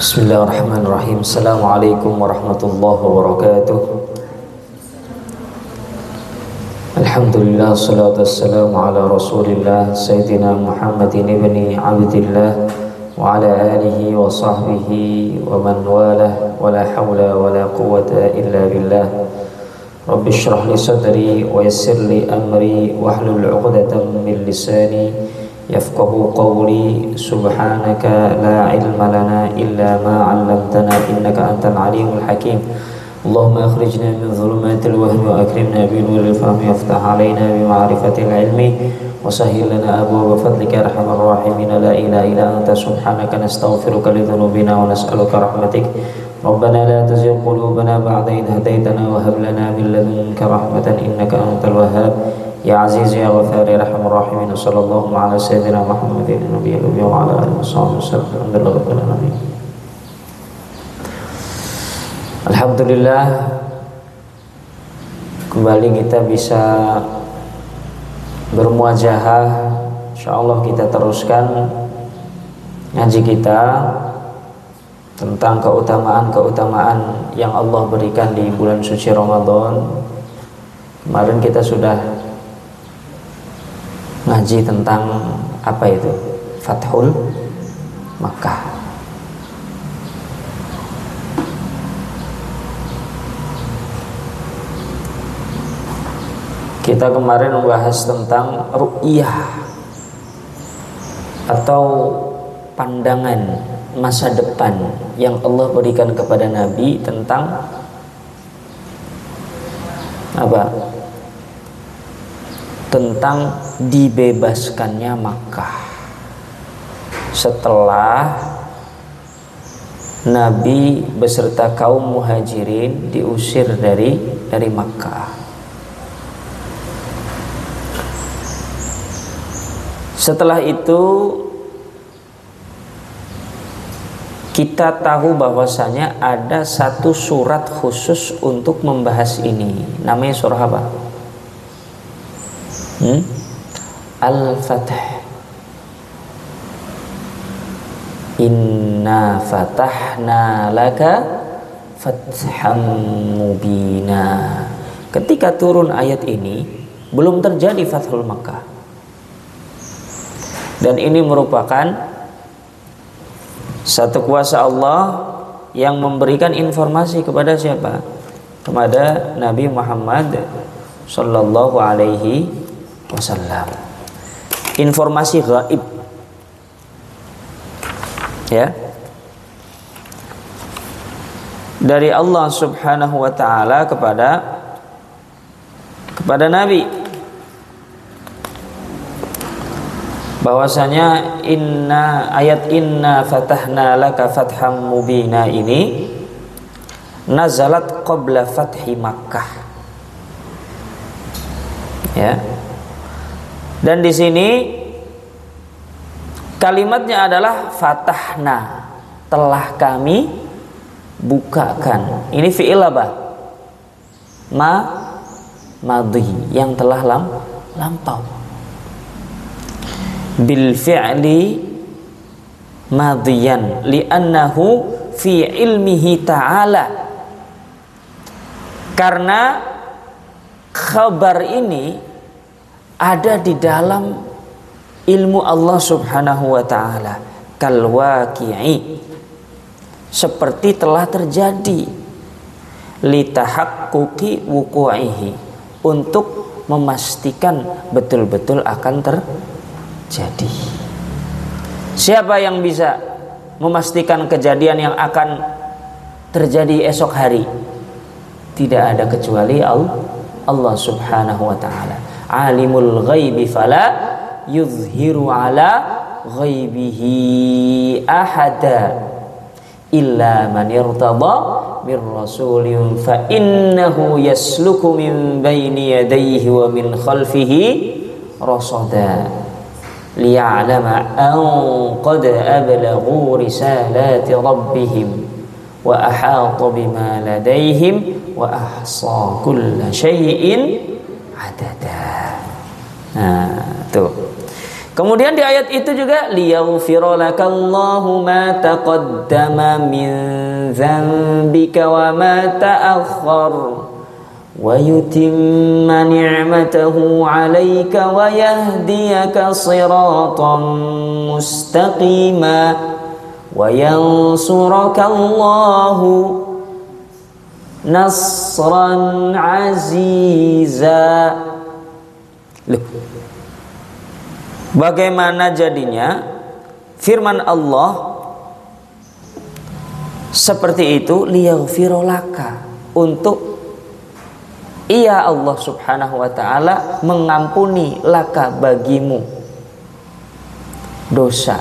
Bismillahirrahmanirrahim. Assalamualaikum warahmatullahi wabarakatuh. Alhamdulillah, salatu wassalamu ala rasulillah Sayyidina Muhammadin ibni abdillah wa ala alihi wa sahbihi wa man walah, wa la hawla wa la quwwata illa billah. Rabbi shrah li sadri wa yassir li amri wahlul 'uqdatam min lisani yafqahu qawli. Subhanaka la ilma lana illa ma 'allamtana innaka antal alimul hakim. Allahumma akhrijna min dhulumatil wahmi wa akrimna bi nuril fahmi waftah 'alaina bi ma'rifatil ilmi wa sahhil lana abwaaba fadlika ya arhamar rahimin. La ilaha illa anta subhanaka nastaghfiruka li dhunubina wa nas'aluka rahmatik. Rabbana la tuzigh qulubana ba'da idh hadaytana wa hab lana min ladunka rahmatan innaka antal wahhab. Ya Aziz ya Ghafar ya Arhamar Rahimin. Sallallahu ala sayyidina Muhammadin nabiyil ummi wa ala alihi wasallam. Alhamdulillah, kembali kita bisa bermuajahah. Insyaallah kita teruskan ngaji kita tentang keutamaan-keutamaan yang Allah berikan di bulan suci Ramadan. Kemarin kita sudah ngaji tentang apa itu? Fathul Makkah. Kita kemarin membahas tentang ru'yah atau pandangan masa depan yang Allah berikan kepada Nabi tentang apa? Tentang dibebaskannya Makkah setelah Nabi beserta kaum muhajirin diusir dari Makkah. Setelah itu kita tahu bahwasanya ada satu surat khusus untuk membahas ini. Namanya surah apa? Al-Fath. Inna fatahna laka fatham mubina. Ketika turun ayat ini belum terjadi Fathul Makkah. Dan ini merupakan satu kuasa Allah yang memberikan informasi kepada siapa? Kepada Nabi Muhammad sallallahu alaihi wasallam. Informasi gaib, ya, dari Allah subhanahu wa ta'ala kepada Nabi, bahwasanya ayat inna fatahna laka fatham mubina ini nazalat qabla fathi Makkah, ya. Dan di sini kalimatnya adalah fatahna, telah kami bukakan. Ini fi'il apa? Madhi, yang telah lampau. Bil fi'li madhiyan li'annahu fi ilmihi ta'ala, karena khabar ini ada di dalam ilmu Allah subhanahu wa ta'ala, kal waqi'i, seperti telah terjadi, litahaqquqi wuqu'ihi, untuk memastikan betul-betul akan terjadi. Siapa yang bisa memastikan kejadian yang akan terjadi esok hari? Tidak ada kecuali Allah subhanahu wa ta'ala. Alimul ghaibi fala yuzhiru ala ghaibihi ahada illa man irtada min rasulin fa innahu yasluku min baini yadayhi wa min khalfihi rasada liya'lama an qad ablaghu risalati rabbihim wa ahata bima ladayhim wa ahsa kulla syai'in adada. Nah, tuh. Kemudian di ayat itu juga liyaghfira lakallahu ma taqaddama min dzambika wa ma ta'akhkhar wa yutimma ni'matahu 'alaika wa yahdiyaka shiratan mustaqima wa yansurakallahu nasran 'aziza. Loh, bagaimana jadinya firman Allah seperti itu, liyaghfira laka, untuk ia Allah subhanahu wa ta'ala mengampuni laka, bagimu dosa.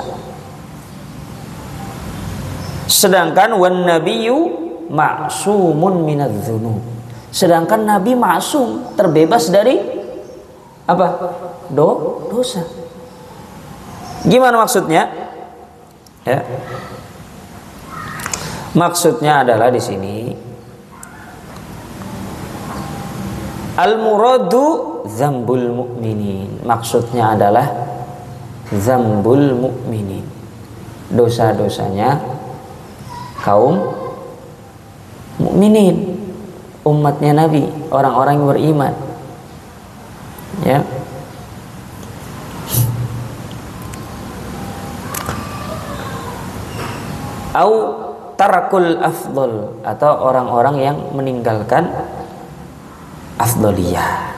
Sedangkan wan nabiyyu ma'sumun minadz-dzunub, sedangkan nabi maksum, terbebas dari apa? Dosa. Gimana maksudnya? Ya. Maksudnya adalah di sini al-muradu dzambul mu'minin. Maksudnya adalah dzambul mu'minin, dosa-dosanya kaum mukminin, umatnya Nabi, orang-orang yang beriman. Ya. Au tarakul afdol, atau orang-orang yang meninggalkan afdoliyah.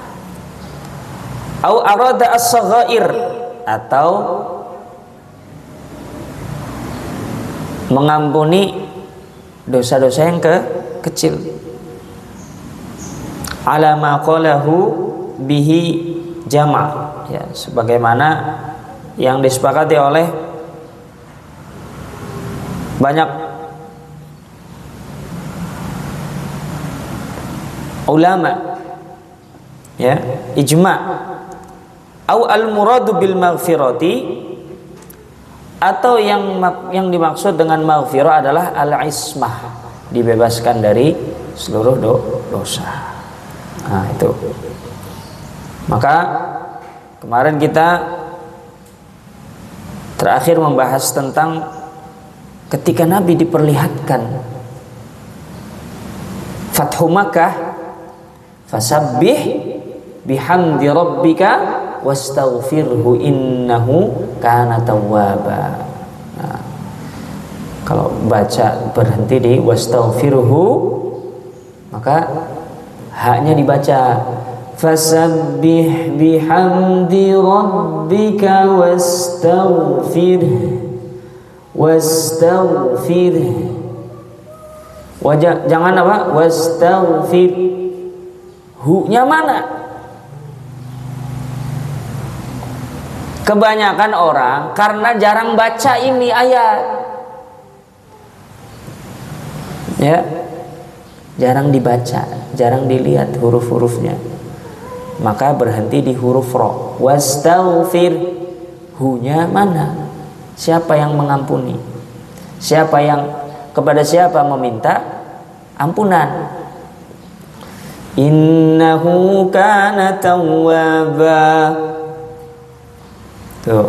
Au arada as-saghair, atau mengampuni dosa-dosa yang kecil. Ala ma qalahu bihi jama', ya, sebagaimana yang disepakati oleh banyak ulama, ya, ijma'. Au al-muradu bil maghfirati, atau yang dimaksud dengan maghfirah adalah al-ismah, dibebaskan dari seluruh dosa. Nah, itu. Maka kemarin kita terakhir membahas tentang ketika Nabi diperlihatkan Fathu Makkah, fasabbih bihamdi rabbika wastaghfirhu innahu kana tawwaba. Nah, kalau baca berhenti di wastaghfirhu, maka haknya dibaca fasabbih bihamdi rabbika wastaghfirhu. Jangan apa? Wastaghfir. Hu-nya mana? Kebanyakan orang karena jarang baca ini ayat, ya, jarang dibaca, jarang dilihat huruf-hurufnya, maka berhenti di huruf ro. Wastaghfir, hu-nya mana? Siapa yang mengampuni? Siapa yang, kepada siapa meminta ampunan? Innahu kana tawwaba. Tuh.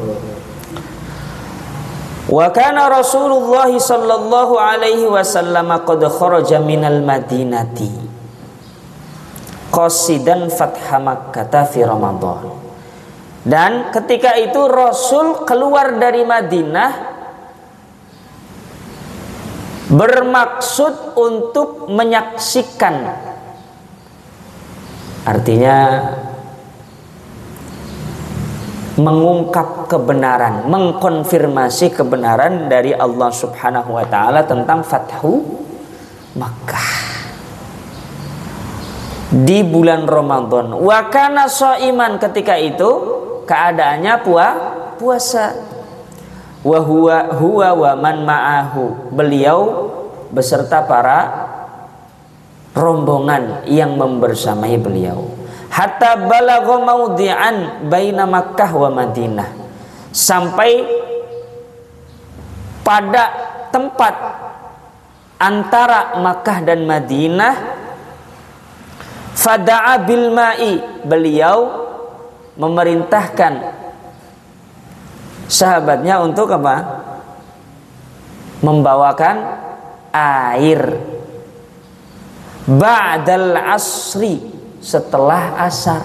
Wa kana Rasulullah sallallahu alaihi wasallam qad kharaja minal madinati qasidan fatha Makkah fi Ramadan. Dan ketika itu Rasul keluar dari Madinah bermaksud untuk menyaksikan, artinya mengungkap kebenaran, mengkonfirmasi kebenaran dari Allah Subhanahu wa taala tentang Fathu Makkah di bulan Ramadan. Wa kana shaiman, ketika itu keadaannya puasa. Wa huwa wa man ma'ahu, beliau beserta para rombongan yang membersamai beliau. Hatta balagha maudi'an baina Makkah wa Madinah, sampai pada tempat antara Makkah dan Madinah. Fada'a bil ma'i, beliau memerintahkan sahabatnya untuk apa? Membawakan air. Ba'dal asri, setelah asar.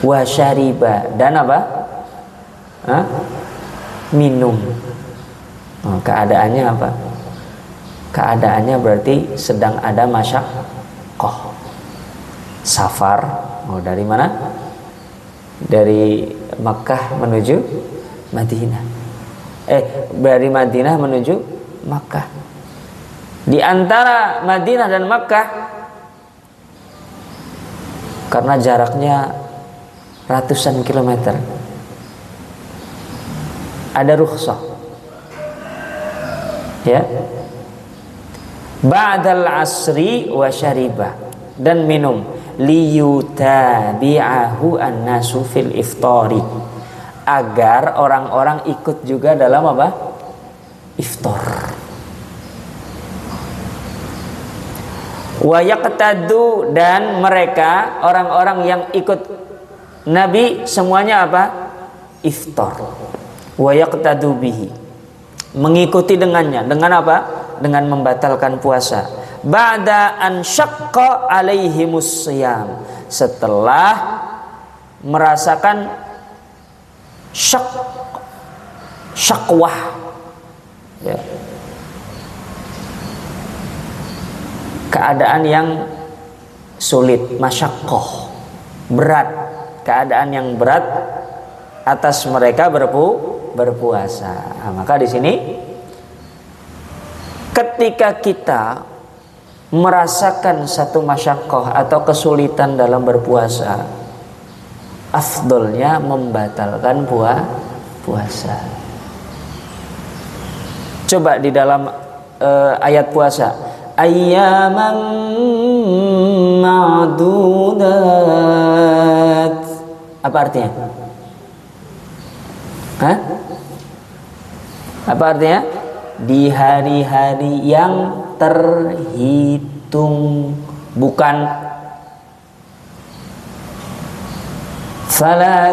Wa syariba, dan apa? Minum. Keadaannya apa? Keadaannya berarti sedang ada masyaqqah. Safar, dari mana? Dari Makkah menuju Madinah. Dari Madinah menuju Makkah. Di antara Madinah dan Makkah, karena jaraknya ratusan kilometer, ada rukhsah. Ya. Ba'dal asri wa syariba, dan minum. Liyutabi'ahu an-nasu fil iftari, agar orang-orang ikut juga dalam apa? Iftar. Wa yaqtadu, dan mereka orang-orang yang ikut Nabi semuanya apa? Iftar. Wa yaqtadu bihi, mengikuti dengannya. Dengan apa? Dengan membatalkan puasa. Ba'da an syaqqa alaihimus siyam, setelah merasakan syakwah, ya, keadaan yang sulit, masyaqqah, berat, keadaan yang berat atas mereka berpuasa. Maka di sini ketika kita merasakan satu masyaqqah atau kesulitan dalam berpuasa, afdolnya membatalkan puasa. Coba di dalam ayat puasa, ayyaman ma'dudat, apa artinya? Apa artinya? Di hari-hari yang terhitung, bukan Falasina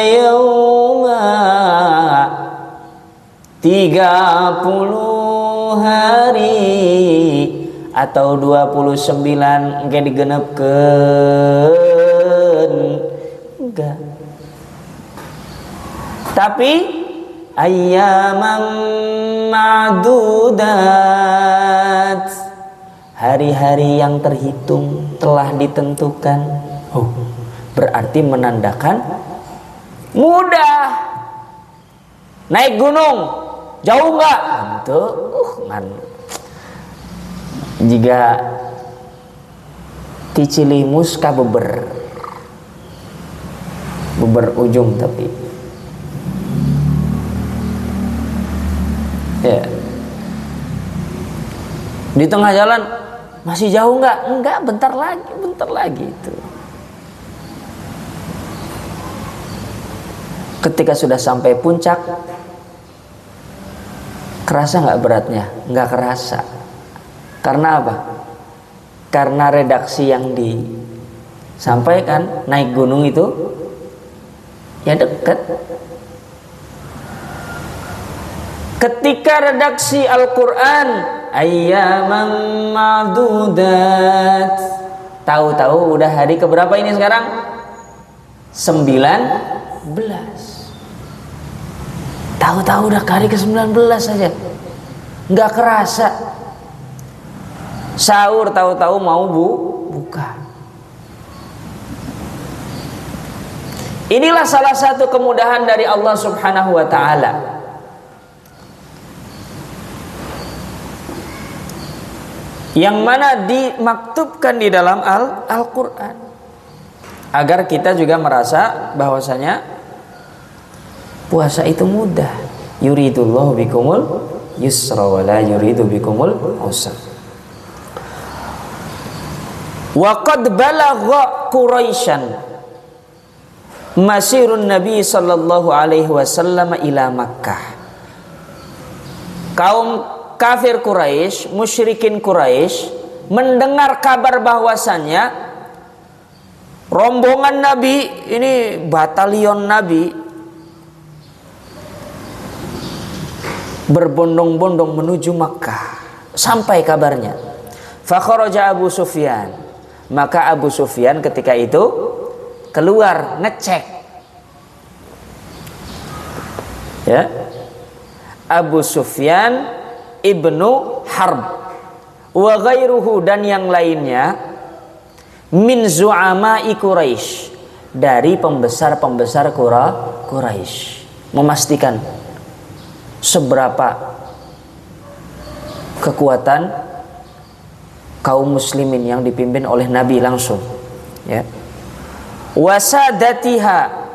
yawma, 30 hari atau 29 engke digenepkeun, enggak. Tapi ayyaman ma'dudat, hari-hari yang terhitung, telah ditentukan. Berarti menandakan mudah. Naik gunung jauh enggak? Jika di Cilimus ka beber ujung, tapi ya, di tengah jalan masih jauh enggak? Enggak, bentar lagi itu. Ketika sudah sampai puncak, kerasa enggak beratnya? Enggak kerasa. Karena apa? Karena redaksi yang disampaikan naik gunung itu ya dekat. Ketika redaksi Al-Quran ayyaman ma'dudat, tahu-tahu udah hari keberapa ini sekarang? 19. Tahu-tahu udah hari ke-19 saja, nggak kerasa. Sahur tahu-tahu mau buka. Inilah salah satu kemudahan dari Allah Subhanahu wa ta'ala. Yang mana dimaktubkan di dalam Al-Quran, agar kita juga merasa bahwasanya puasa itu mudah. Yuridullahu bikumul yusra wa la yuridu bikumul usra. Wa qad balagha Quraisyan masirun Nabi sallallahu alaihi wasallam ila Makkah. Kaum kafir Quraisy, musyrikin Quraisy mendengar kabar bahwasannya rombongan Nabi, ini batalion Nabi berbondong-bondong menuju Makkah. Sampai kabarnya, fa kharaja Abu Sufyan, maka Abu Sufyan ketika itu keluar ngecek. Ya, Abu Sufyan ibnu Harb wa ghairuhu, dan yang lainnya, min zu'ama'i Quraisy, dari pembesar-pembesar Quraisy, memastikan seberapa kekuatan kaum muslimin yang dipimpin oleh Nabi langsung, ya. Wasadatiha,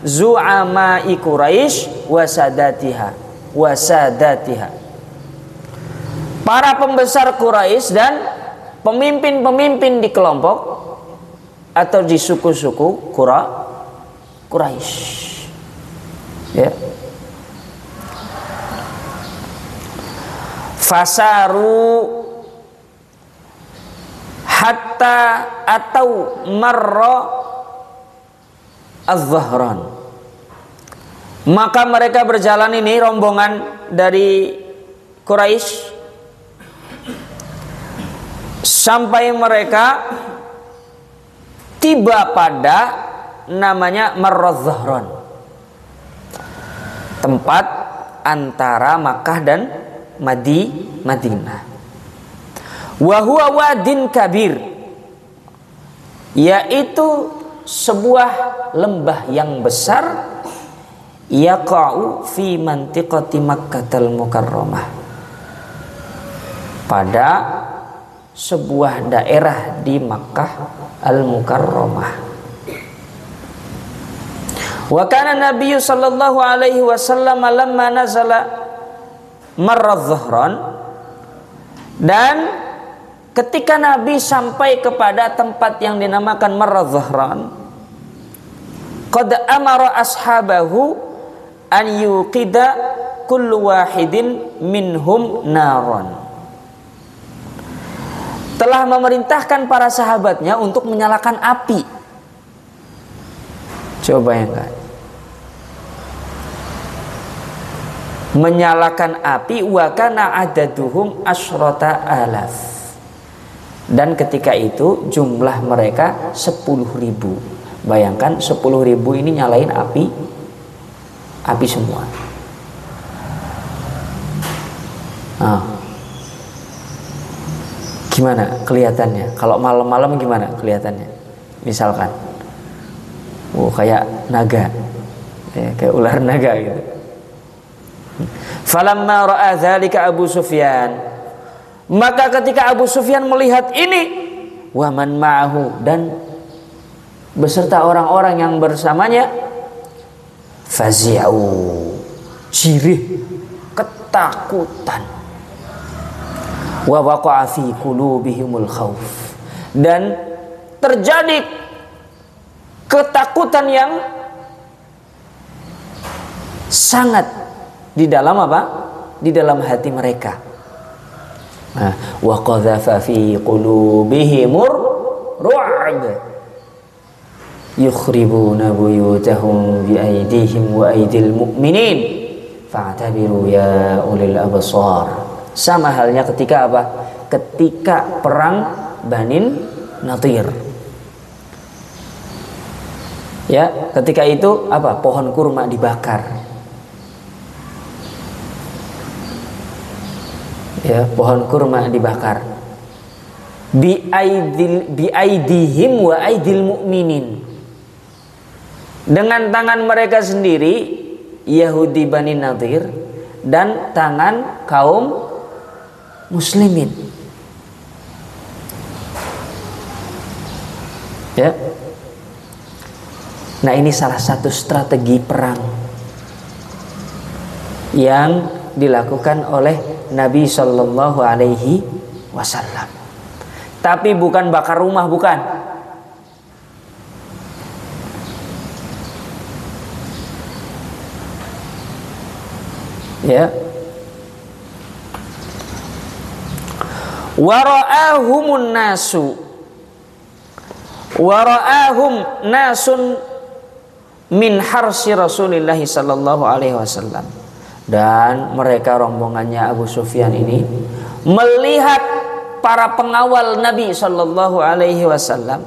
zu'ama'i Quraisy, wasadatiha, para pembesar Quraisy dan pemimpin-pemimpin di kelompok atau di suku-suku Quraisy, ya. Fasaru hatta atau marra az-Zahran, maka mereka berjalan, ini rombongan dari Quraisy, sampai mereka tiba pada namanya Marra az-Zahran, tempat antara Makkah dan Madinah. Wa huwa wadin kabir, yaitu sebuah lembah yang besar, yaqa'u fi mantiqati Makkatal Mukarramah, pada sebuah daerah di Makkah Al-Mukarramah. Wa kana Nabi sallallahu alaihi wasallam lamma nazala Marra az-Zahran, dan ketika Nabi sampai kepada tempat yang dinamakan Marra az-Zahran, qad amara ashabahu an yuqida kullu wahidin minhum naran, telah memerintahkan para sahabatnya untuk menyalakan api. Coba bayangkan, menyalakan api. Wa kana adaduhum asyrata alaf, dan ketika itu jumlah mereka 10.000. Bayangkan 10.000 ini nyalain api semua. Nah, gimana kelihatannya? Kalau malam-malam gimana kelihatannya? Misalkan, kayak naga, ya, kayak ular naga gitu. Falamma ra'a dzalika Abu Sufyan, maka ketika Abu Sufyan melihat ini, wa man ma'ahu, dan beserta orang-orang yang bersamanya, fazi'u, jirih, ketakutan, wa waqa'a fi qulubihimul khauf, dan terjadi ketakutan yang sangat di dalam apa? Di dalam hati mereka. Wa qadhafa fi qulubihimur ru'b yukhribuna buyutahum bi aydihim wa aydil mu'minin fa'tabiru ya ulil absar. Sama halnya ketika apa? Ketika perang Bani Nadir. Ya, ketika itu apa? Pohon kurma dibakar. Ya, pohon kurma dibakar. Bi aidihim wa aidil mu'minin, dengan tangan mereka sendiri, Yahudi Bani Nadir, dan tangan kaum muslimin. Ya. Nah, ini salah satu strategi perang yang dilakukan oleh Nabi Shallallahu Alaihi Wasallam. Tapi bukan bakar rumah, bukan. Ya. Wara'ahumun nasu, Wa ra'ahum nasun min harsi Rasulillah sallallahu alaihi wasallam. Dan mereka rombongannya Abu Sufyan ini melihat para pengawal Nabi sallallahu alaihi wasallam.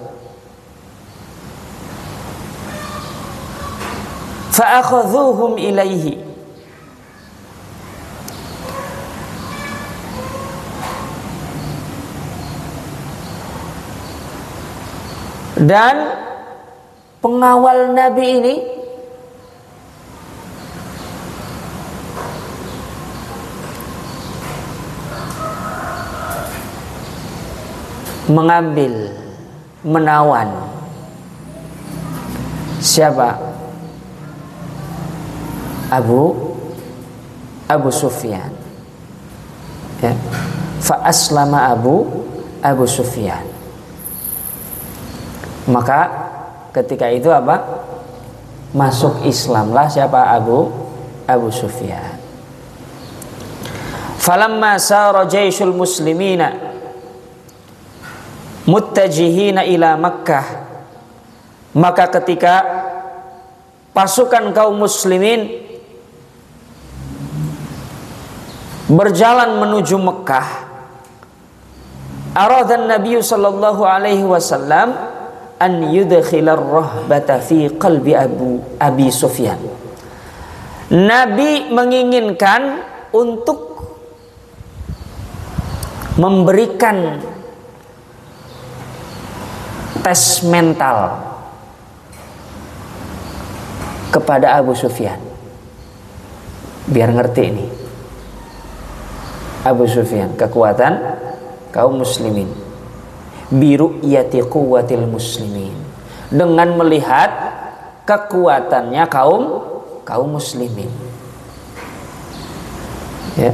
Fa akhadhuhum ilaihi. Dan pengawal Nabi ini mengambil, menawan siapa? Abu Sufyan. Ya. Fa aslama Abu Sufyan. Maka ketika itu apa? Masuk Islamlah siapa? Abu Sufyan. Falamma sara jaisul muslimina muttajihina ila Makkah, maka ketika pasukan kaum muslimin berjalan menuju Mekah, aradan Nabi sallallahu alaihi wasallam an yudkhilar rahbata fi qalbi Abi Sufyan. Nabi menginginkan untuk memberikan tes mental kepada Abu Sufyan, biar ngerti ini Abu Sufyan kekuatan kaum muslimin, biru'yati quwwatil muslimin, dengan melihat kekuatannya kaum muslimin. Ya.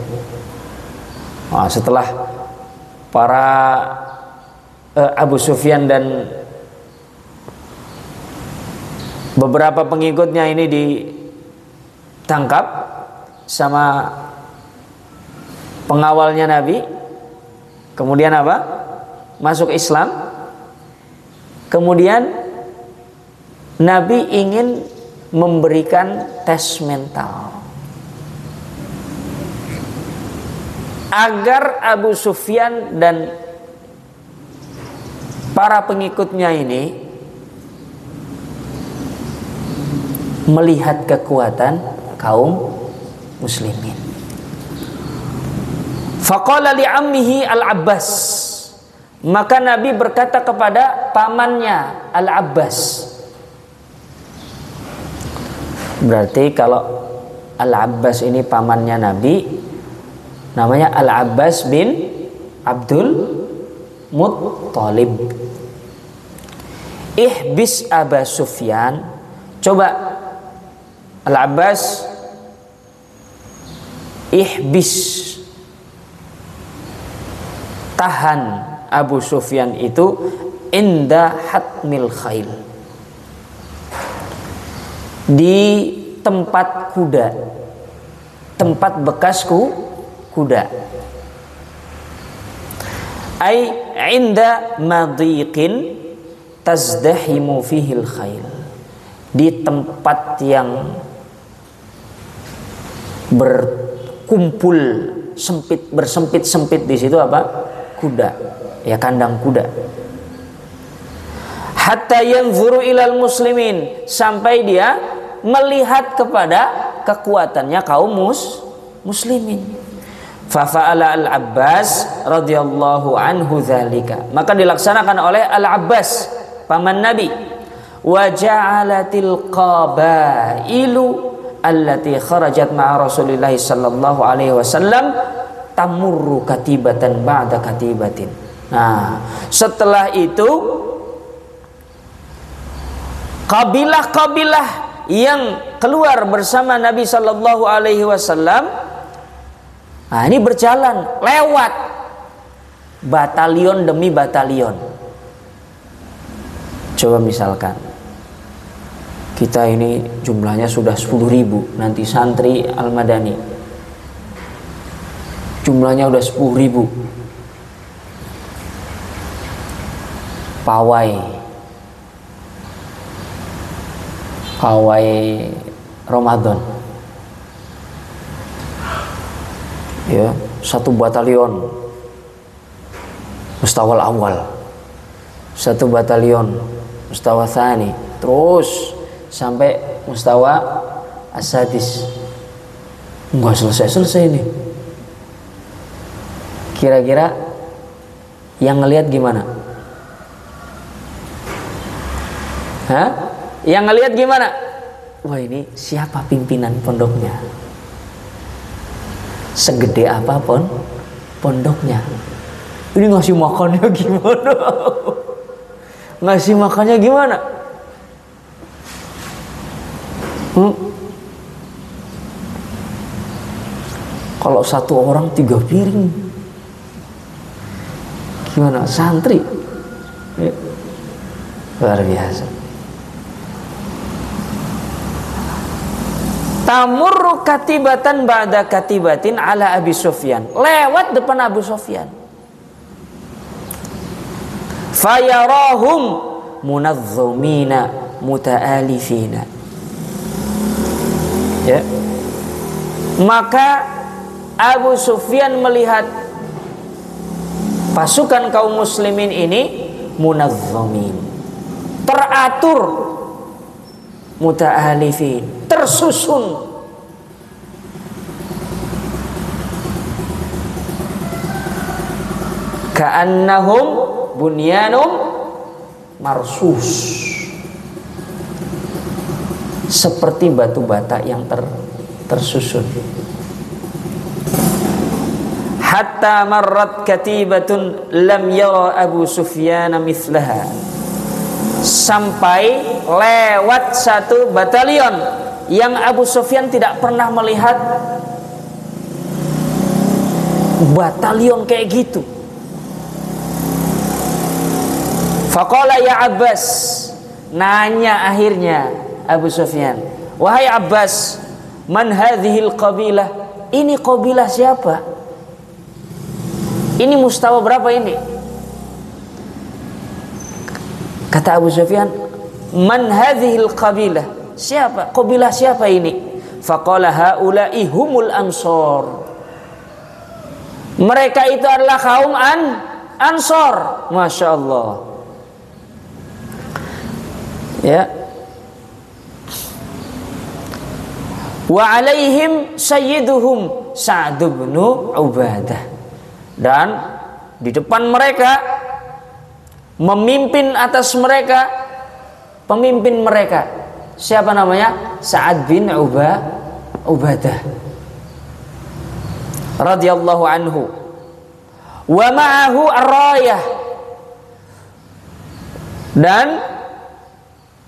Nah, setelah para Abu Sufyan dan beberapa pengikutnya ini ditangkap sama pengawalnya Nabi, kemudian apa? Masuk Islam. Kemudian Nabi ingin memberikan tes mental agar Abu Sufyan dan para pengikutnya ini melihat kekuatan kaum muslimin. Faqala li ammihi Al-Abbas, maka Nabi berkata kepada pamannya Al-Abbas. Berarti kalau Al-Abbas ini pamannya Nabi, namanya Al-Abbas bin Abdul Muttalib. Ihbis Abu Sufyan, coba Al-Abbas ihbis, tahan Abu Sufyan itu inda hatmil khail, di tempat kuda, tempat bekas kuda. Ai inda madiqin tazdahimu fihil khail, di tempat yang berkumpul sempit, bersempit-sempit, di situ apa? Kuda, ya, kandang kuda. Hatta yanzuru ilal muslimin, sampai dia melihat kepada kekuatannya kaum muslimin. Fafa'ala Al-Abbas radhiyallahu anhu dzalika, maka dilaksanakan oleh Al-Abbas paman Nabi. Wa ja'alatil qabailu allati kharajat ma'a Rasulillah sallallahu alaihi wasallam tamurru katibatan ba'da katibatin. Nah, setelah itu kabilah-kabilah yang keluar bersama Nabi sallallahu alaihi wasallam, nah, ini berjalan lewat batalion demi batalion. Coba misalkan kita ini jumlahnya sudah 10.000, nanti santri Al-Madani jumlahnya udah 10.000, pawai pawai Ramadan. Ya, 1 batalion mustawal awal, 1 batalion mustawa tsani, terus sampai mustawa asadis. Enggak selesai ini. Kira-kira yang ngelihat gimana? Hah? Yang ngelihat gimana? Wah, ini siapa pimpinan pondoknya? Segede apapun pondoknya. Ini ngasih makannya gimana? Ngasih makannya gimana? Kalau 1 orang 3 piring, gimana? Santri ya. Luar biasa. Tamurru katibatan ba'da katibatin ala Abi Sufyan. Lewat depan Abu Sufyan. Fayarahum munazzumina muta'alifina. Ya. Maka Abu Sufyan melihat pasukan kaum muslimin ini munazzamin, teratur, muta'alifin, tersusun. Ka'annahum bunyanum marsus, seperti batu bata yang tersusun. Hatta marrat katibatun lam yara Abu Sufyan mithlaha. Sampai lewat 1 batalion yang Abu Sufyan tidak pernah melihat batalion kayak gitu. Faqala ya Abbas, nanya akhirnya Abu Sufyan, wahai Abbas, man hadhil qabilah? Ini qabilah siapa? Ini mustawa berapa ini? Kata Abu Sufyan, man hadhil qabilah? Siapa? Qabilah siapa ini? Faqala haula'i humul ansor. Mereka itu adalah kaum Ansor. Masya Allah. Ya. Wa alaihim sayyiduhum Sa'd bin Ubadah. Dan di depan mereka, memimpin atas mereka, pemimpin mereka, siapa namanya? Sa'ad bin Ubadah radhiyallahu anhu. Wa ma'ahu ar-rayah, dan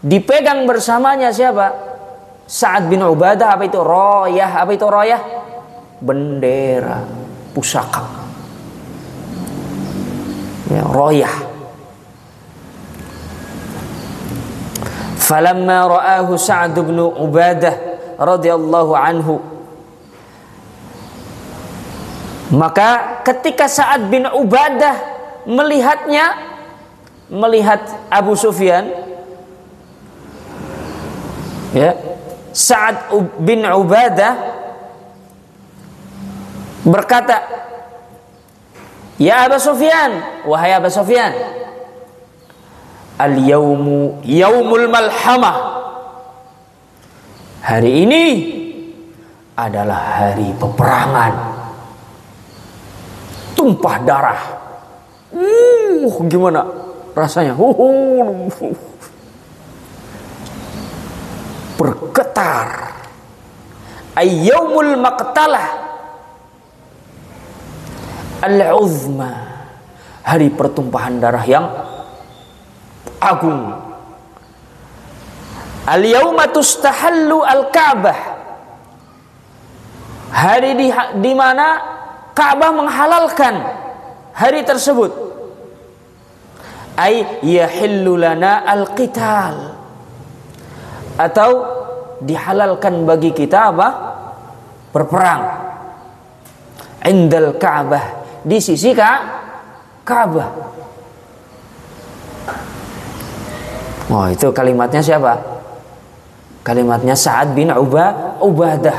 dipegang bersamanya siapa? Sa'ad bin Ubadah. Apa itu rayah? Apa itu rayah? Bendera, pusaka. Ya, rayah. Falamma ra'ahu Sa'd bin Ubadah radhiyallahu anhu, maka ketika Sa'ad bin Ubadah melihat Abu Sufyan, ya, Sa'ad bin Ubadah berkata, ya Abu Sufyan, wahai Abu Sufyan, al-yawmu yaumul malhamah. Hari ini adalah hari peperangan, tumpah darah. Gimana rasanya? Bergetar. Ayyamul maqtalah al-uzma, hari pertumpahan darah yang agung. Al-yawma tustahallu al-Ka'bah, hari di mana Ka'bah menghalalkan hari tersebut. Ay yahillu lana al-qital, atau dihalalkan bagi kita apa? Berperang. Indal Ka'bah, di sisi Ka'bah. Oh, itu kalimatnya siapa? Kalimatnya Sa'ad bin Ubadah,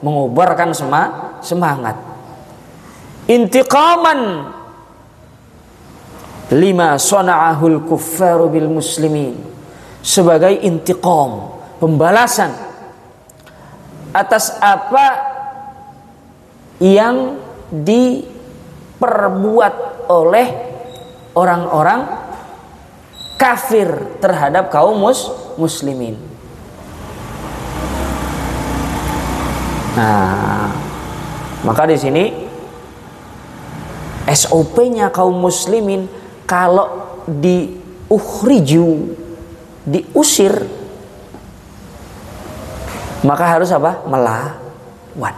mengobarkan semangat. Intiqaman lima sana'ahul kuffaru bil muslimin, sebagai intiqam, pembalasan atas apa yang diperbuat oleh orang-orang kafir terhadap kaum muslimin. Nah, maka di sini SOP-nya kaum muslimin kalau diusir, maka harus apa? Melawan.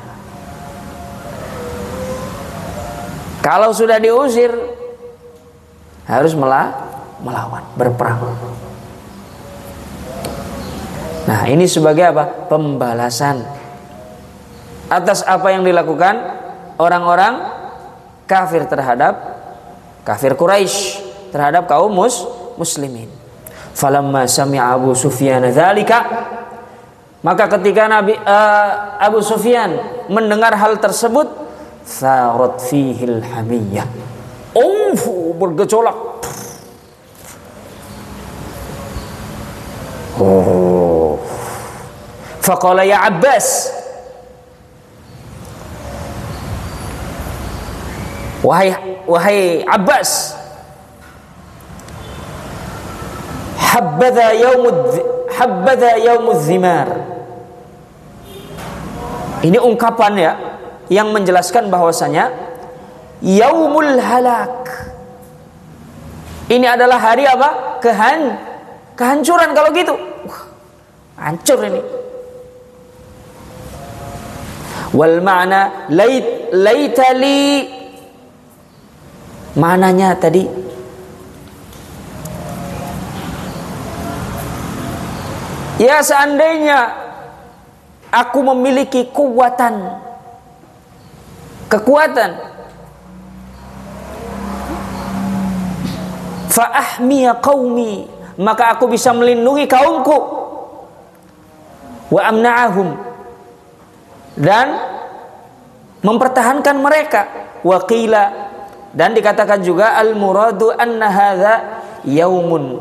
Kalau sudah diusir, harus melawan, berperang. Nah, ini sebagai apa? Pembalasan atas apa yang dilakukan orang-orang kafir terhadap kafir Quraisy terhadap kaum muslimin. Falamma sami'a Abu Sufyan dzalika, maka ketika Abu Sufyan mendengar hal tersebut, sarat fihil hamiyah, bergejolak. Faqala ya Abbas, wahai Abbas, habbadha yaumudz zimar. Ini ungkapan ya yang menjelaskan bahwasanya yaumul halak, ini adalah hari apa? Kehancuran. Kalau gitu, hancur ini. Wal ma'na laitali, mananya tadi ya seandainya aku memiliki kekuatan fa ahmiya qaumi, maka aku bisa melindungi kaumku, wa amna'ahum, dan mempertahankan mereka, wa qila, dan dikatakan juga al muradu anna hadza yaumun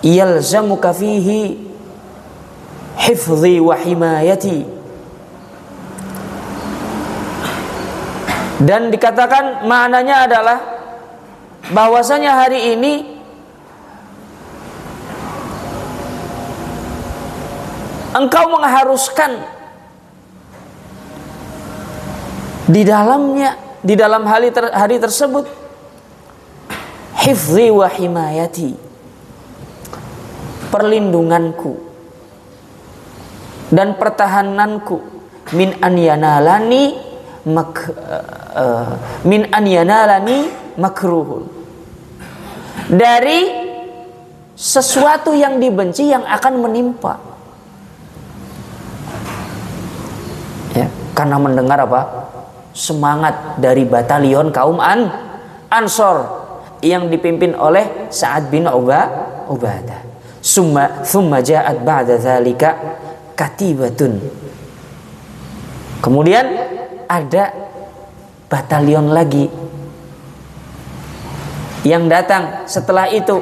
yalzamuka fihi hifdhi wa himayati, dan dikatakan maknanya adalah bahwasanya hari ini engkau mengharuskan di dalam hari tersebut hifdhi wa himayati, perlindunganku dan pertahananku, min an yanalani makruhun, dari sesuatu yang dibenci yang akan menimpa. Ya, karena mendengar apa? Semangat dari batalion kaum Ansor yang dipimpin oleh Sa'ad bin Ubadah. Thumma ja'at ba'da dzalika katibatun. Kemudian ada batalion lagi yang datang setelah itu,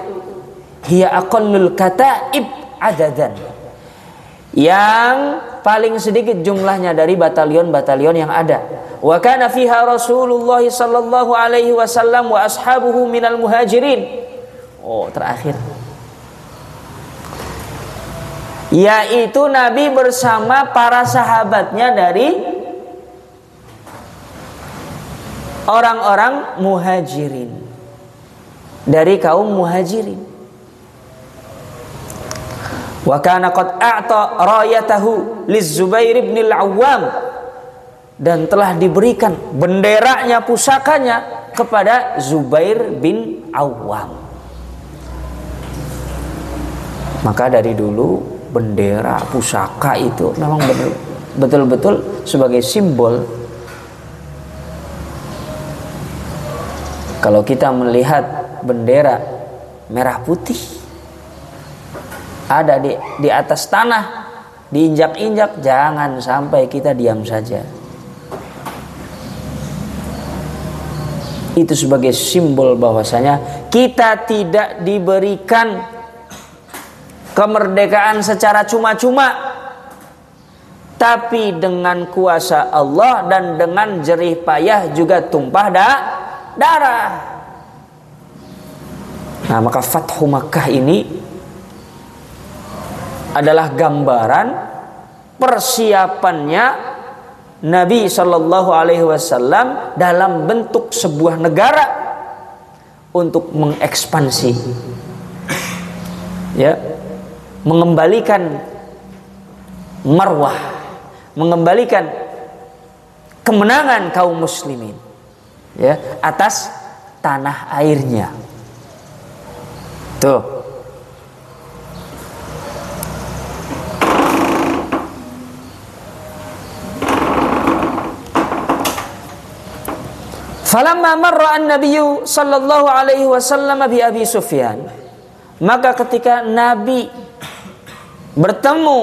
hiya aqallul kataib adadan, yang paling sedikit jumlahnya dari batalion-batalion yang ada. Wa kana fiha Rasulullah sallallahu alaihi wasallam wa ashabuhu minal muhajirin. Terakhir, yaitu Nabi bersama para sahabatnya dari orang-orang muhajirin, dari kaum muhajirin. Wa kana qad a'ta rayatahu liz-Zubair bin al-Awwam, dan telah diberikan benderanya, pusakanya kepada Zubair bin Awwam. Maka dari dulu bendera, pusaka itu memang betul-betul sebagai simbol. Kalau kita melihat bendera merah putih, ada di atas tanah, diinjak-injak, jangan sampai kita diam saja. Itu sebagai simbol bahwasanya kita tidak diberikan kemerdekaan secara cuma-cuma, tapi dengan kuasa Allah dan dengan jerih payah juga tumpah darah. Nah, maka Fathu Makkah ini adalah gambaran persiapannya Nabi Shallallahu Alaihi Wasallam dalam bentuk sebuah negara untuk mengekspansi, ya, mengembalikan marwah, mengembalikan kemenangan kaum muslimin, ya, atas tanah airnya. Tuh. Falamma marra an-nabiyyu sallallahu alaihi wasallam bi Abi Sufyan, maka ketika Nabi bertemu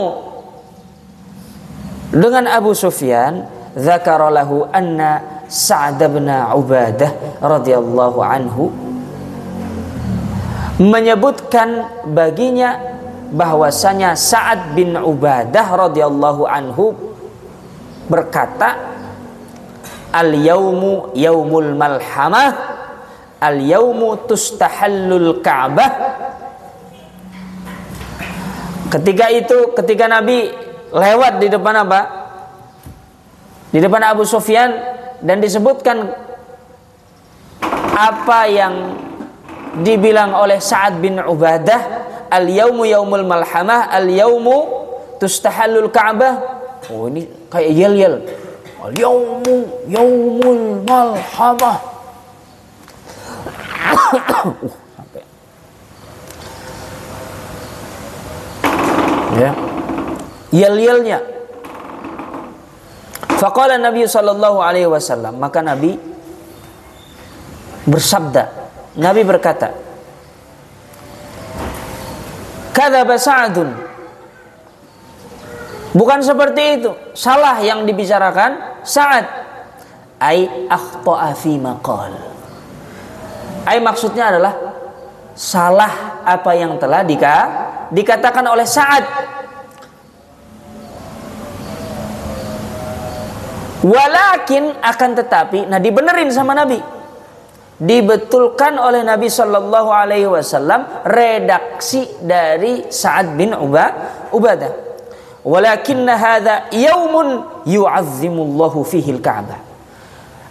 dengan Abu Sufyan, dzakara lahu anna Sa'd bin Ubadah radhiyallahu anhu, menyebutkan baginya bahwasanya Sa'ad bin Ubadah radhiyallahu anhu berkata, al-yaumu yaumul malhamah, al-yaumu tustahallul Ka'bah. Ketika Nabi lewat di depan apa? Di depan Abu Sufyan, dan disebutkan apa yang dibilang oleh Sa'ad bin Ubadah, al-yaumu yaumul malhamah, al-yaumu tustahallul Ka'bah. Oh, ini kayak yel-yel. Al-yaumu yaumul malhamah. Sampai. Ya. Yel-yelnya. Faqala Nabi sallallahu alaihi wasallam, maka Nabi bersabda, Nabi berkata, kadzaba Sa'dun. Bukan seperti itu, salah yang dibicarakan Sa'ad. Ai akhta'a fi maqal. Ai maksudnya adalah salah apa yang telah dikatakan oleh Sa'ad. Walakin, akan tetapi, nah dibenerin sama Nabi, dibetulkan oleh Nabi Shallallahu Alaihi Wasallam redaksi dari Sa'ad bin Ubadah. Walakinna hadza yaumun yu'azzimullahu fihi al-Ka'bah.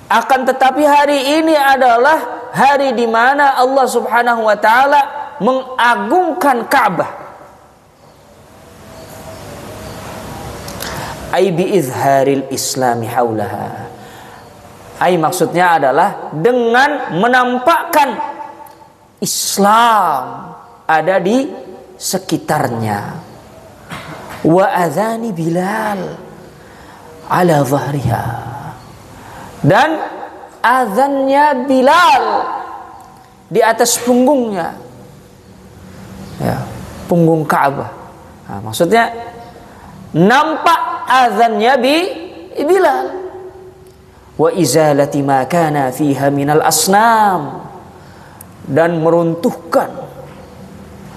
Akan tetapi hari ini adalah hari di mana Allah Subhanahu wa taala mengagungkan Ka'bah. Ai bi izharil islami haulaha. Ai maksudnya adalah dengan menampakkan Islam ada di sekitarnya. Wa adzani Bilal ala zahriha, dan azannya Bilal di atas punggungnya, ya, punggung Ka'bah. Nah, maksudnya nampak azannya Bilal. Wa izalati ma kana fiha minal asnam, dan meruntuhkan,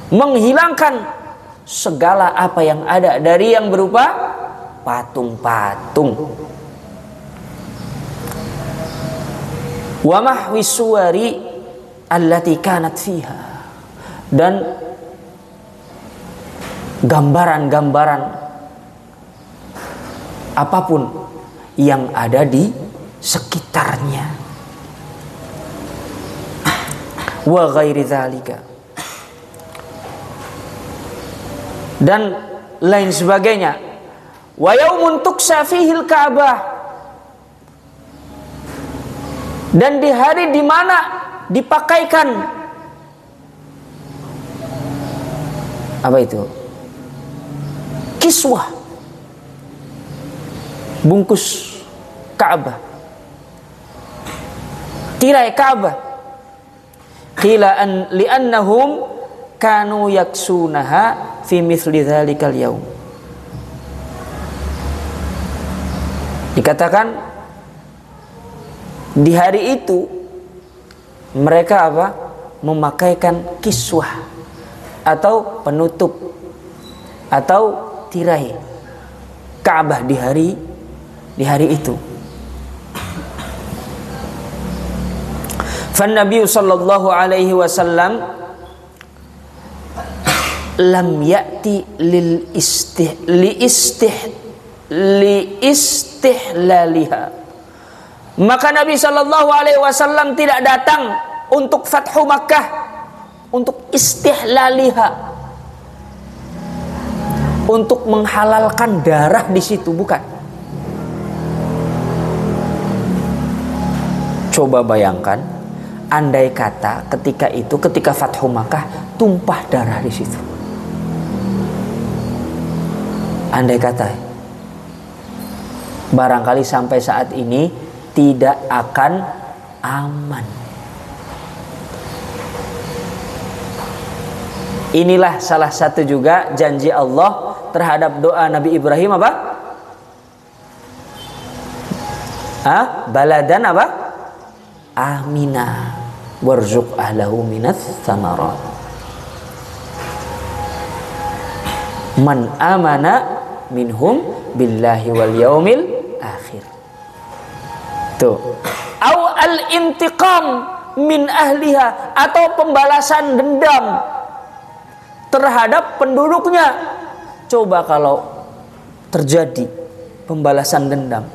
menghilangkan segala apa yang ada dari yang berupa patung-patung. Wa mahwi suwari allati kanat fiha, dan gambaran-gambaran apapun yang ada di sekitarnya. Wa ghairi dzalika, dan lain sebagainya. Wa yaumun tuksa fihil Ka'bah, dan di hari di mana dipakaikan apa itu? Kiswah, bungkus Ka'bah, tirai Ka'bah. Qila li'annahum kanu yaksunaha fi mithli dzalikal yaum. Dikatakan di hari itu mereka apa? Memakaikan kiswah atau penutup atau tirai Ka'bah di hari itu. Fan Nabi sallallahu alaihi wasallam lam ya'ti li istihlaliha. Maka Nabi sallallahu alaihi wasallam tidak datang untuk Fathu Makkah, untuk istihlaliha, untuk menghalalkan darah di situ, bukan. Coba bayangkan, andai kata ketika Fathu Makkah tumpah darah di situ. Andai kata, barangkali sampai saat ini tidak akan aman. Inilah salah satu juga janji Allah terhadap doa Nabi Ibrahim apa? Baladan apa? Amina warzuq ahlahu minats tsamarat. Man amana minhum billahi wal yaumil akhir. Tuh. Au al-intiqam min ahliha, atau pembalasan dendam terhadap penduduknya. Coba kalau terjadi pembalasan dendam,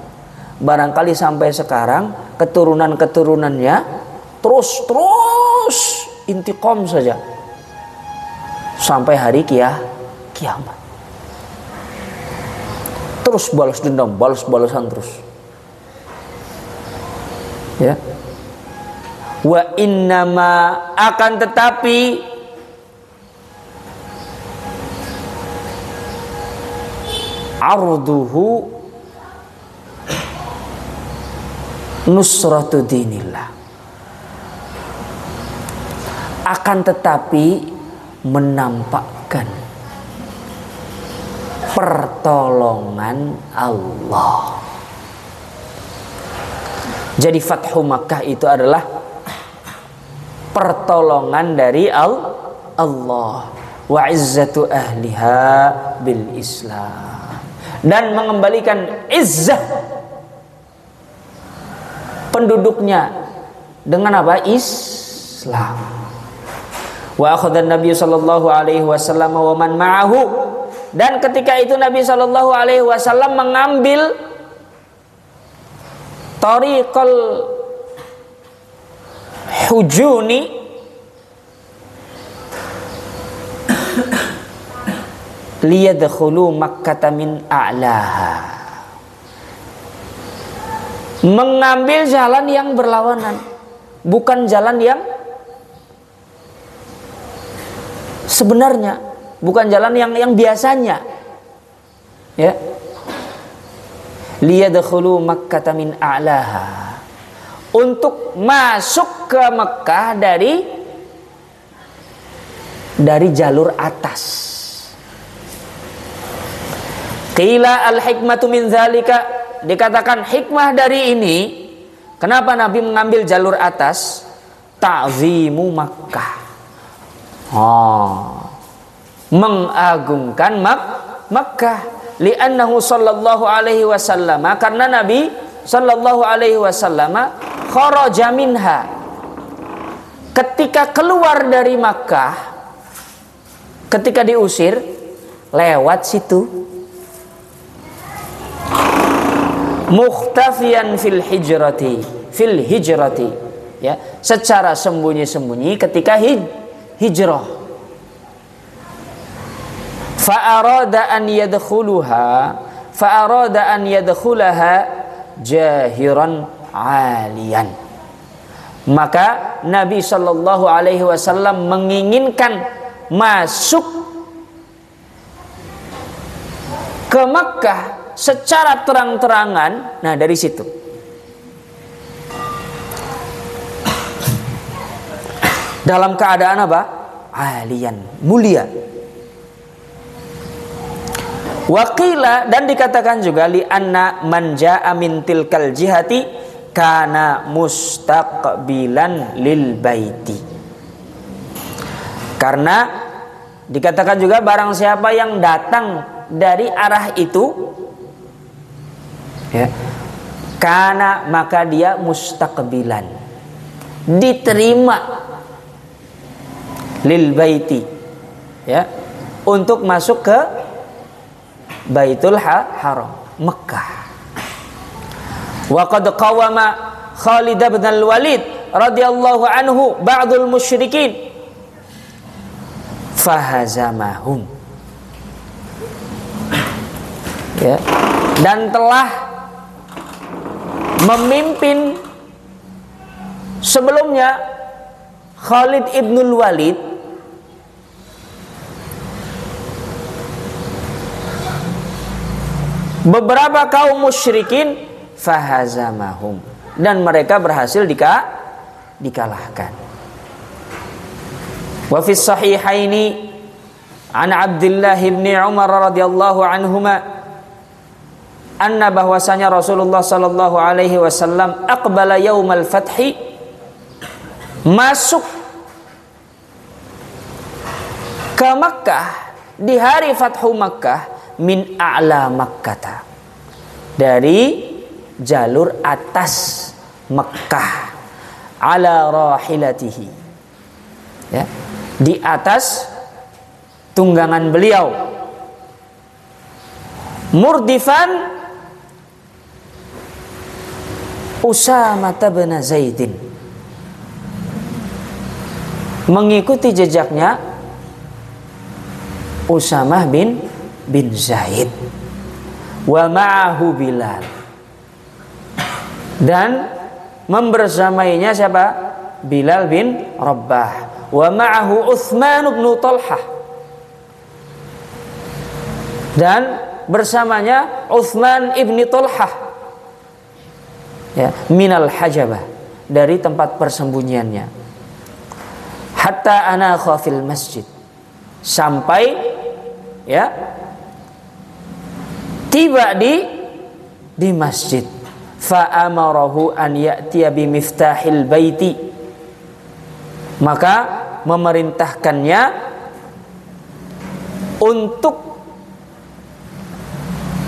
barangkali sampai sekarang keturunan-keturunannya terus intiqam saja sampai hari kiamat. Terus balas dendam, balas-balasan terus. Ya. Wa innama, akan tetapi arduhu nusratu dinillah. Akan tetapi menampakkan pertolongan Allah. Jadi Fathu Makkah itu adalah pertolongan dari Allah, wa izzatu ahliha bil Islam, dan mengembalikan izzah penduduknya dengan apa? Islam. Wa akhadha Nabi sallallahu alaihi wasallam wa man ma'ahu, dan ketika itu Nabi sallallahu alaihi wasallam mengambil tariqal hujuni liyadkhulu Makkah min a'laha, mengambil jalan yang berlawanan, bukan jalan yang sebenarnya, bukan jalan yang biasanya, ya. Liyadkhulu Makkah min a'laha, untuk masuk ke Mekah dari jalur atas. Qila al-hikmatu min dzalika, dikatakan hikmah dari ini, kenapa Nabi mengambil jalur atas? Ta'zimu Makkah, mengagungkan Makkah. Li'annahu sallallahu alaihi wasallam, karena Nabi sallallahu alaihi wasallam kharaja minha, ketika keluar dari Makkah, ketika diusir lewat situ, mukhtafiyan fil hijrati, ya, secara sembunyi-sembunyi ketika hijrah. Fa'arada an yadkhulaha jahiran aliyan. Maka Nabi sallallahu alaihi wasallam menginginkan masuk ke Makkah secara terang-terangan. Nah, dari situ dalam keadaan apa? Aliyan, mulia. Waqila, dan dikatakan juga li anna man jaa min tilkal jihati kana mustaqbilan lil baiti. Karena dikatakan juga barang siapa yang datang dari arah itu, ya, kana maka dia mustaqbilan, diterima lil baiti, ya, untuk masuk ke Baitul Haram, Mekah. Wa qad qawama Khalid bin al-Walid radhiyallahu anhu ba'dul musyrikin fahazamahum, ya, dan telah memimpin sebelumnya Khalid ibnul Walid beberapa kaum musyrikin, fahazamahum, dan mereka berhasil dikalahkan. Wa fi sahihaini an Abdullah bin Umar radhiyallahu anhuma anna, bahwasanya Rasulullah sallallahu alaihi wasallam aqbala yaumal fathi, masuk ke Makkah di hari Fathu Makkah, min a'la Makkah, dari jalur atas Makkah, ala rahilatihi, ya, di atas tunggangan beliau, murdifan Usamah bin Zaidin, mengikuti jejaknya Usamah bin Zaid, wa ma'ahu Bilal, dan membersamainya siapa? Bilal bin Rabah, wa ma'ahu Utsman bin Talhah, dan bersamanya Utsman ibn Talhah, ya, minal hajabah, dari tempat persembunyiannya, hatta anakha fil masjid, sampai, ya, tiba di masjid. Fa amarahu an ya'tiya bi miftahil baiti, maka memerintahkannya untuk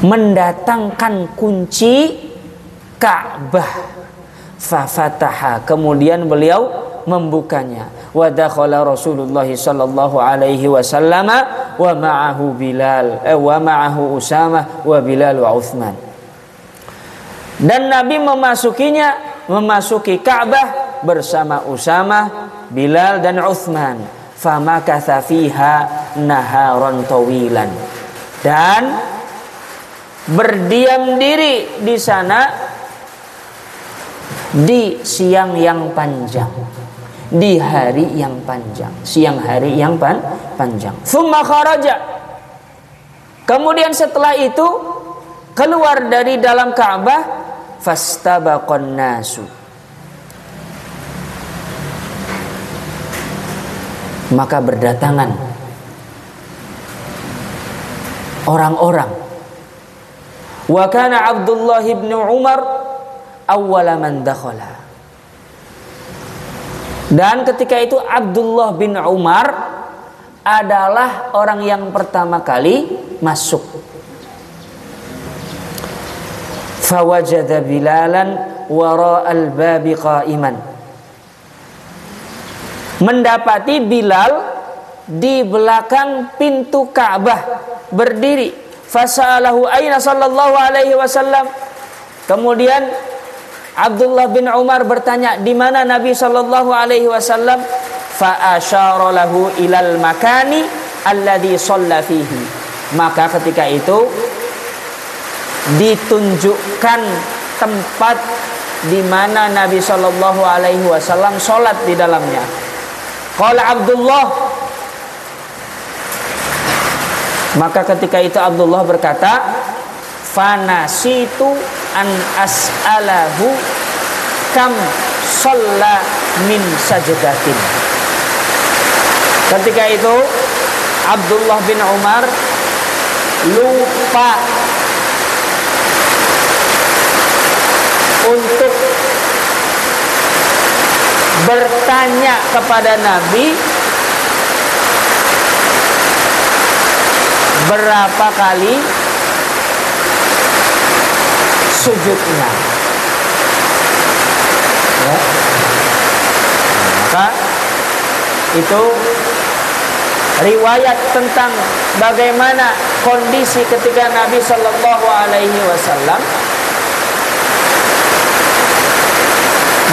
mendatangkan kunci Ka'bah. Fa fataha, kemudian beliau membukanya. Wa dakhala Rasulullah sallallahu alaihi wasallam wa ma'ahu Bilal, wa ma'ahu Usamah wa Bilal wa Utsman. Dan Nabi memasuki Ka'bah bersama Usamah, Bilal dan Utsman. Famakatha fiha naharan tawilan, dan berdiam diri di sana di siang yang panjang, di hari yang panjang, siang hari yang panjang. Tsumma kharaja, kemudian setelah itu keluar dari dalam Ka'bah, fastabaqan nasu, maka berdatangan orang-orang. Wa kana Abdullah bin Umar awwala man dakhala, dan ketika itu Abdullah bin Umar adalah orang yang pertama kali masuk. Fawajada Bilalan wara'al babi qa'iman, mendapati Bilal di belakang pintu Ka'bah berdiri. Fasa'alahu aina sallallahu alaihi wasallam, kemudian Abdullah bin Umar bertanya, di mana Nabi sallallahu alaihi wasallam? Fa asyara lahu ilal makani alladhi shalla fihi, maka ketika itu ditunjukkan tempat di mana Nabi sallallahu alaihi wasallam salat di dalamnya. Qala Abdullah, maka ketika itu Abdullah berkata, fanasitu an as'alahu kam shalla min sajdatin. Ketika itu Abdullah bin Umar lupa untuk bertanya kepada Nabi berapa kali sujudnya. Ya. Maka itu riwayat tentang bagaimana kondisi ketika Nabi Shallallahu Alaihi Wasallam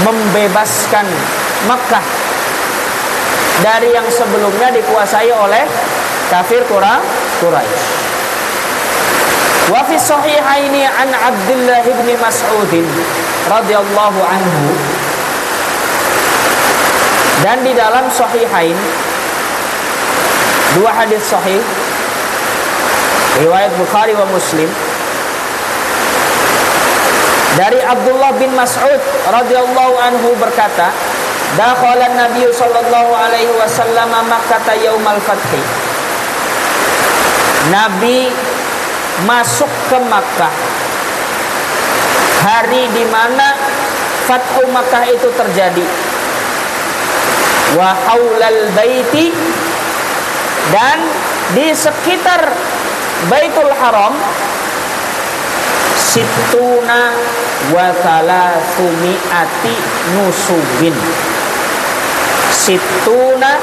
membebaskan Makkah dari yang sebelumnya dikuasai oleh kafir Quraisy. Wa fi sahihaini an Abdullah bin Mas'ud radhiyallahu anhu, dan di dalam sahihain dua hadis sahih riwayat Bukhari wa Muslim dari Abdullah bin Mas'ud radhiyallahu anhu berkata, dakhala Nabi sallallahu alaihi wasallam Makkah yaumal fath. Nabi masuk ke Makkah hari di mana Fathu Makkah itu terjadi. Wa haulal baiti, dan di sekitar Baitul Haram situna wa thalathmi'ati nusubin. Situna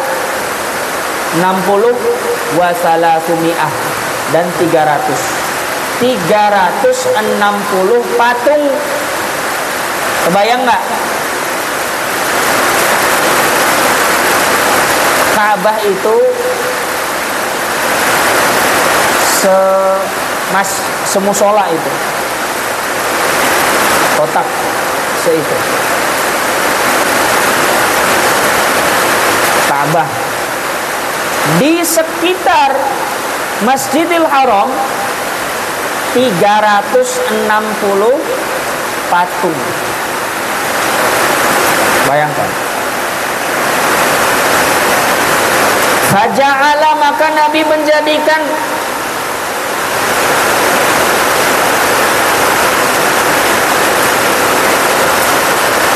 60 wa thalathmi'ah dan 360 patung. Kebayang nggak? Ka'bah itu semusola itu, kotak seitu. Ka'bah di sekitar Masjidil Haram 360 patung. Bayangkan. Faja'ala, maka Nabi menjadikan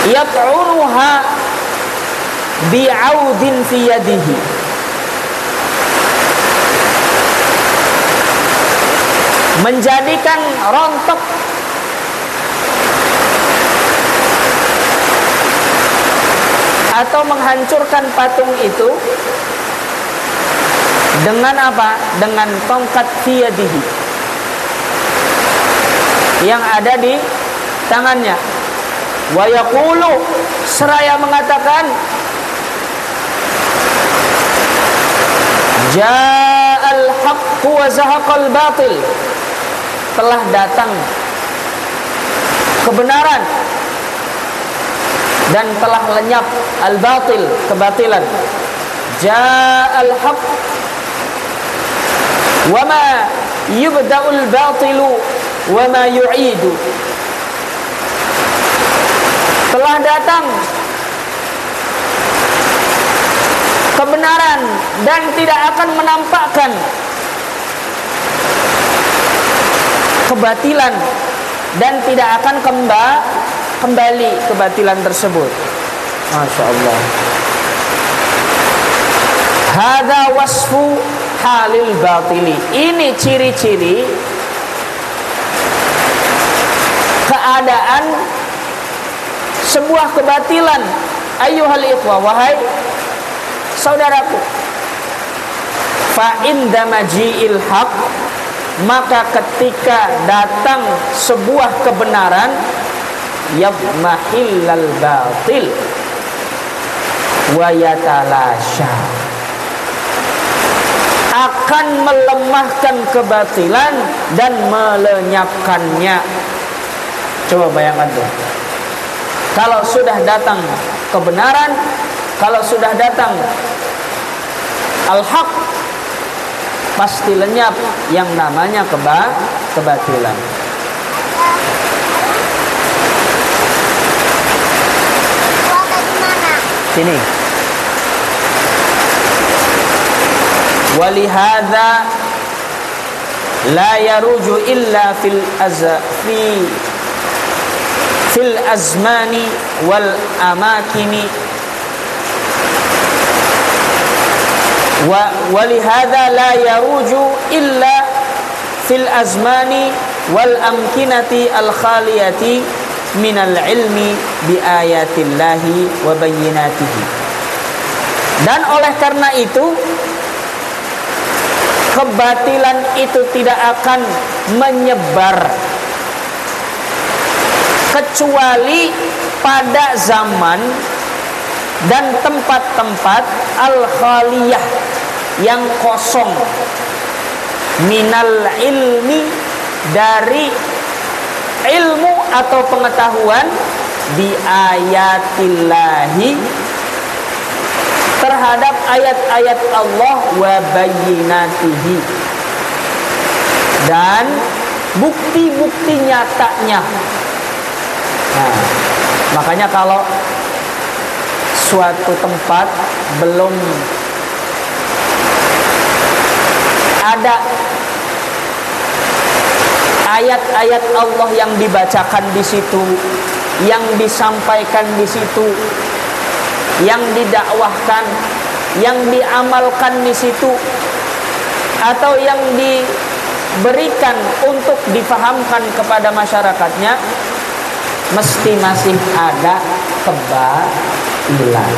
yat'unuha bi'audin fi yadihi, menjadikan rontok atau menghancurkan patung itu dengan apa? Dengan tongkat fi yadihi yang ada di tangannya. Wa yaqulu, seraya mengatakan, ja'al haqqu wa zahaqal batil, telah datang kebenaran dan telah lenyap al-batil, kebatilan. Ja'al haqq wa ma yubda'ul batilu wa ma yu'idu, telah datang kebenaran dan tidak akan menampakkan kebatilan, dan tidak akan kembali kebatilan tersebut. Masya Allah. Hadza wasfu halil batili. Ini ciri-ciri keadaan sebuah kebatilan. Ayyuhal ikhwah, wahai saudaraku, fa inda maji'il haq, maka ketika datang sebuah kebenaran, yadmahillal batil wa yatalasha, akan melemahkan kebatilan dan melenyapkannya. Coba bayangkan tuh, kalau sudah datang kebenaran, kalau sudah datang al-haq, pasti lenyap yang namanya kebatilan. Sini. Walihada la yaruju illa fil azmani wal amakini walihada la yaruju illa fil azmani wal amkinati al khaliyati minal ilmi bi ayatillahi wa bayyinatihi. Dan oleh karena itu kebatilan itu tidak akan menyebar kecuali pada zaman dan tempat-tempat al-khaliyah yang kosong minal ilmi, dari ilmu atau pengetahuan, bi ayatillahi, terhadap ayat-ayat Allah, wa bayyinatihi, dan bukti-bukti nyatanya. Nah, makanya kalau suatu tempat belum ada ayat-ayat Allah yang dibacakan di situ, yang disampaikan di situ, yang didakwahkan, yang diamalkan di situ, atau yang diberikan untuk difahamkan kepada masyarakatnya, mesti masih ada kebatilan.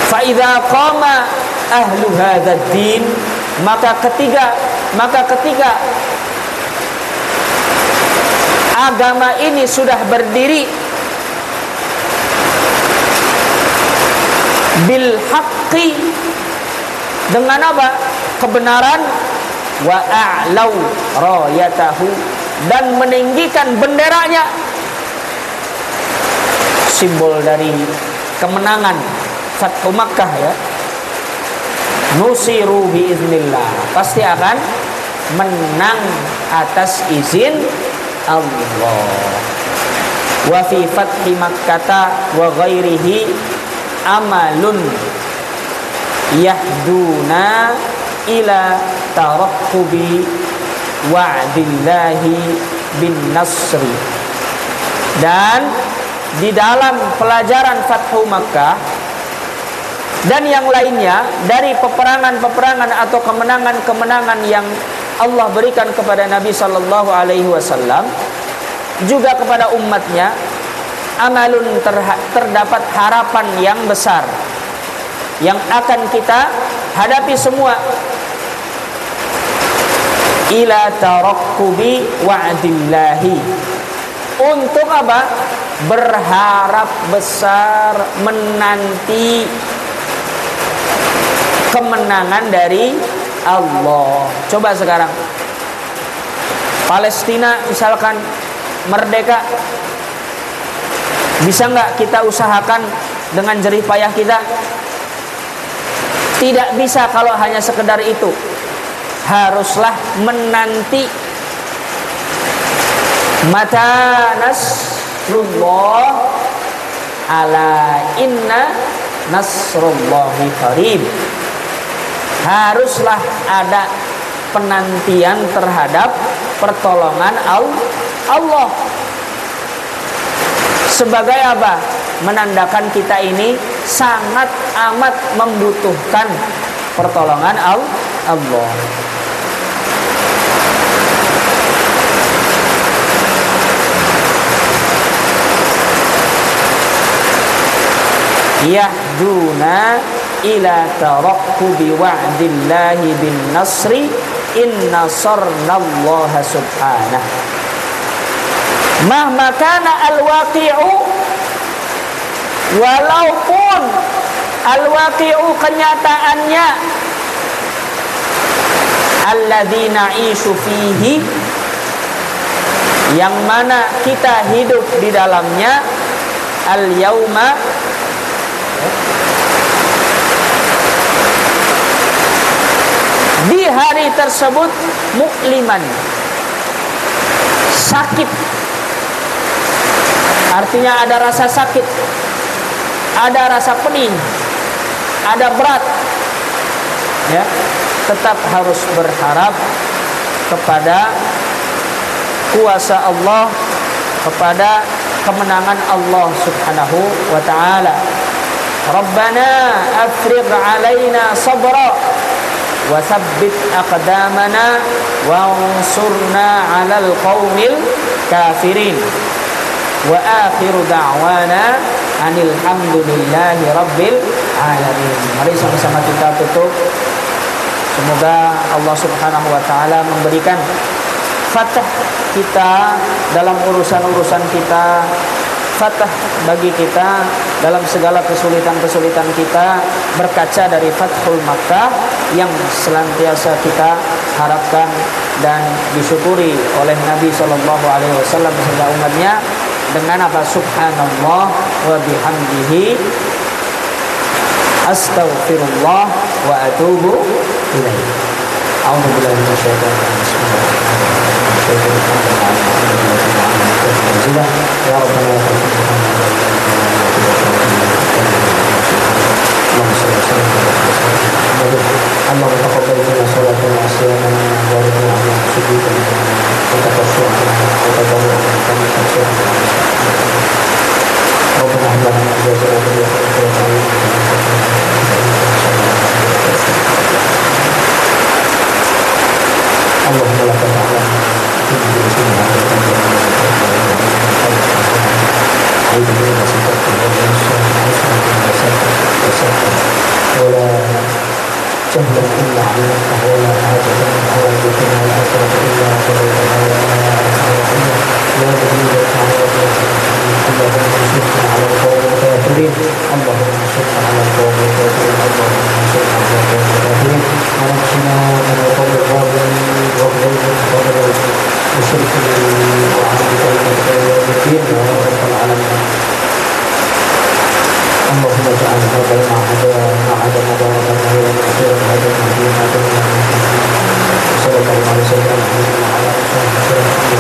Fa idza qama ahlu hadzal din, maka ketika agama ini sudah berdiri bil haqqi, dengan apa? Kebenaran, wa a'lau rayatahu, dan meninggikan benderanya, simbol dari kemenangan Fathu Makkah ya. Nusiru biiznillah, pasti akan menang atas izin Allah. Wa fi fathi Makkah wa ghairihi amalun yahduna ila tarakkubi wa'dillahi bin nasri. Dan di dalam pelajaran Fathu Makkah dan yang lainnya dari peperangan-peperangan atau kemenangan-kemenangan yang Allah berikan kepada Nabi Sallallahu Alaihi Wasallam, juga kepada umatnya, amalun, terdapat harapan yang besar yang akan kita hadapi semua, ila tarakkubi wa'dillahi, untuk apa? Berharap besar, menanti kemenangan dari Allah. Coba sekarang Palestina misalkan merdeka, bisa nggak kita usahakan dengan jerih payah kita? Tidak bisa kalau hanya sekedar itu. Haruslah menanti mata nasrullah, ala inna nasrullahi qarib. Haruslah ada penantian terhadap pertolongan Allah. Sebagai apa? Menandakan kita ini sangat amat membutuhkan pertolongan Allah. Yahduna ila tarakkubi wa'dillahi bin nasri inna sarnallaha subhanah. Mahma kana al-waqi'u, walaupun al-waqi'u kenyataannya, alladzina isyu fihi, yang mana kita hidup di dalamnya, al-yauma, di hari tersebut, mu'liman, sakit. Artinya ada rasa sakit, ada rasa pedih, ada berat ya. tetap harus berharap kepada kuasa Allah, kepada kemenangan Allah Subhanahu wa taala. Rabbana afrigh 'alaina sabra wa tsabbit aqdamana wansurna 'alal qaumil kafirin. Wa akhiru da'wana anil hamdulillahi rabbil alamin. Mari sama-sama kita tutup. Semoga Allah Subhanahu wa taala memberikan fatah kita dalam urusan-urusan kita, fatah bagi kita dalam segala kesulitan-kesulitan kita, berkaca dari Fathul Makkah yang senantiasa kita harapkan dan disyukuri oleh Nabi Shallallahu Alaihi Wasallam beserta umatnya dengan apa? Subhanallah wa bihamdihi, astaghfirullah wa atubu ilaih. A'udzubillahi minasyaitonir rajim. Ya Rabbana Allah taqabbal minna salatana wa siyamana wa rizqana wa sujudana wa taqabbal wa tadarruna kama tasawwur. Rabbana hab lana min azwajina wa Allahumma la ta'ala ولا جهل إلا علمته ولا حاجة من حوائجنا ولا أسرة إلا قضيتها يا دليل التعالى اللهم انصرنا على القوم الكافرين اللهم انصرنا على القوم الكافرين اللهم انصرنا على القوم الكافرين ونجنا من القوم الظالمين والظلم والبغي والشرك وعبدك المسلمين يا رب العالمين اللهم اجعل هذا المعهد مباركا خيرا كثيرا هذا المهدي صلى الله عليه وسلم وعلى اله وصحبه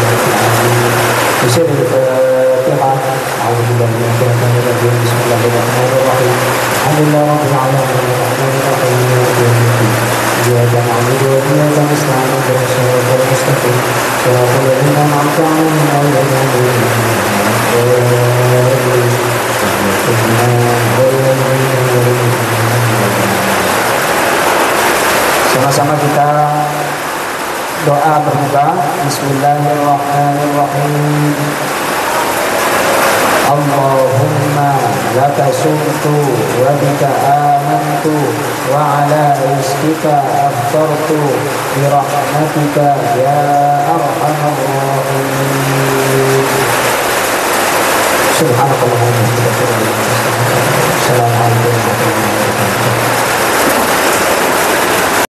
بسر الفاتحه اعوذ بالله من الشيطان الرجيم بسم الله الرحمن الرحيم الحمد لله رب العالمين الرحمن الرحيم مالك يوم الدين اياك نعبد واياك نستعين اهدنا الصراط المستقيم صراط الذين انعمت عليهم غير المغضوب عليهم sama-sama kita doa berbuka. Bismillahirrahmanirrahim. Allahumma laka sumtu wa bika amantu wa ala rizqika aftartu bi rahmatika ya arhamar rahimin. Subhanallah.